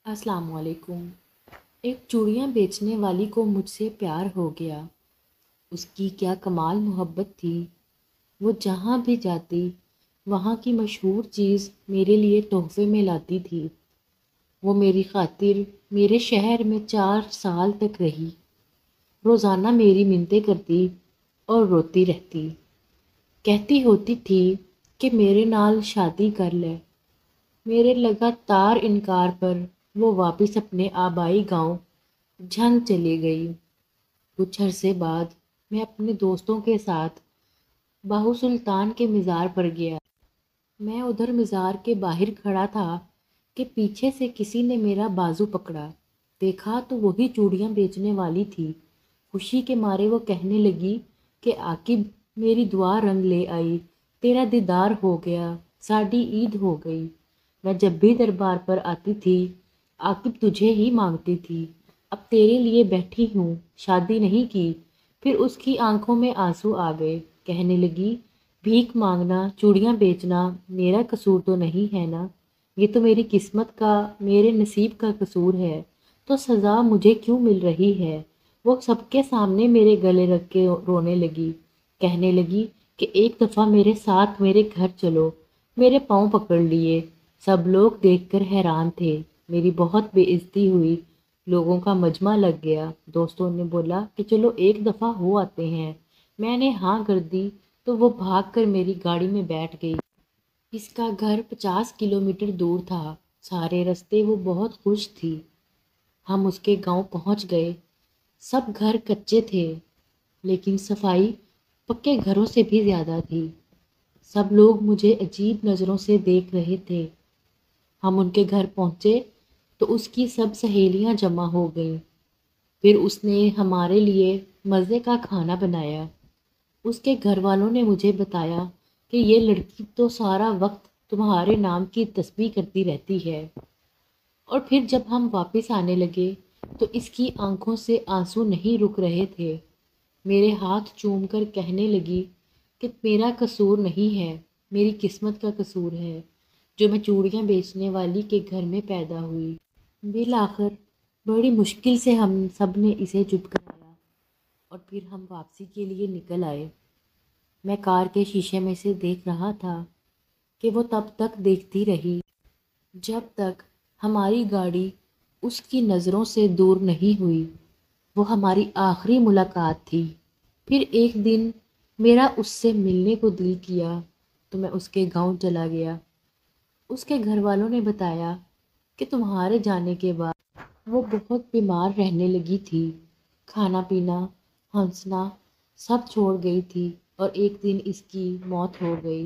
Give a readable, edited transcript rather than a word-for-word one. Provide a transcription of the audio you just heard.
अस्सलाम वालेकुम। एक चूड़ियाँ बेचने वाली को मुझसे प्यार हो गया। उसकी क्या कमाल मोहब्बत थी। वो जहाँ भी जाती वहाँ की मशहूर चीज़ मेरे लिए तोहफे में लाती थी। वो मेरी खातिर मेरे शहर में 4 साल तक रही। रोज़ाना मेरी मिन्नतें करती और रोती रहती। कहती होती थी कि मेरे नाल शादी कर ले। मेरे लगातार इनकार पर वो वापस अपने आबाई गांव झंग चली गई। कुछ अरसे बाद मैं अपने दोस्तों के साथ बाहू सुल्तान के मज़ार पर गया। मैं उधर मज़ार के बाहर खड़ा था कि पीछे से किसी ने मेरा बाजू पकड़ा। देखा तो वही चूड़ियाँ बेचने वाली थी। खुशी के मारे वो कहने लगी कि आकिब, मेरी दुआ रंग ले आई, तेरा दीदार हो गया, साड़ी ईद हो गई। मैं जब भी दरबार पर आती थी आकिब तुझे ही मांगती थी। अब तेरे लिए बैठी हूँ, शादी नहीं की। फिर उसकी आंखों में आंसू आ गए। कहने लगी, भीख मांगना, चूड़ियाँ बेचना मेरा कसूर तो नहीं है ना। ये तो मेरी किस्मत का, मेरे नसीब का कसूर है। तो सज़ा मुझे क्यों मिल रही है। वो सबके सामने मेरे गले रख के रोने लगी। कहने लगी कि एक दफ़ा मेरे साथ मेरे घर चलो। मेरे पाँव पकड़ लिए। सब लोग देखकर हैरान थे। मेरी बहुत बेइज्जती हुई। लोगों का मजमा लग गया। दोस्तों ने बोला कि चलो एक दफ़ा हो आते हैं। मैंने हाँ कर दी तो वो भागकर मेरी गाड़ी में बैठ गई। इसका घर 50 किलोमीटर दूर था। सारे रास्ते वो बहुत खुश थी। हम उसके गांव पहुंच गए। सब घर कच्चे थे, लेकिन सफाई पक्के घरों से भी ज़्यादा थी। सब लोग मुझे अजीब नज़रों से देख रहे थे। हम उनके घर पहुंचे तो उसकी सब सहेलियां जमा हो गईं। फिर उसने हमारे लिए मज़े का खाना बनाया। उसके घर वालों ने मुझे बताया कि ये लड़की तो सारा वक्त तुम्हारे नाम की तस्बीह करती रहती है। और फिर जब हम वापस आने लगे तो इसकी आंखों से आंसू नहीं रुक रहे थे। मेरे हाथ चूमकर कहने लगी कि मेरा कसूर नहीं है, मेरी किस्मत का कसूर है जो मैं चूड़ियाँ बेचने वाली के घर में पैदा हुई। बिल आखिर बड़ी मुश्किल से हम सब ने इसे चुप कराया और फिर हम वापसी के लिए निकल आए। मैं कार के शीशे में से देख रहा था कि वो तब तक देखती रही जब तक हमारी गाड़ी उसकी नज़रों से दूर नहीं हुई। वो हमारी आखिरी मुलाकात थी। फिर एक दिन मेरा उससे मिलने को दिल किया तो मैं उसके गांव चला गया। उसके घर वालों ने बताया कि तुम्हारे जाने के बाद वो बहुत बीमार रहने लगी थी। खाना पीना, हंसना सब छोड़ गई थी और एक दिन इसकी मौत हो गई।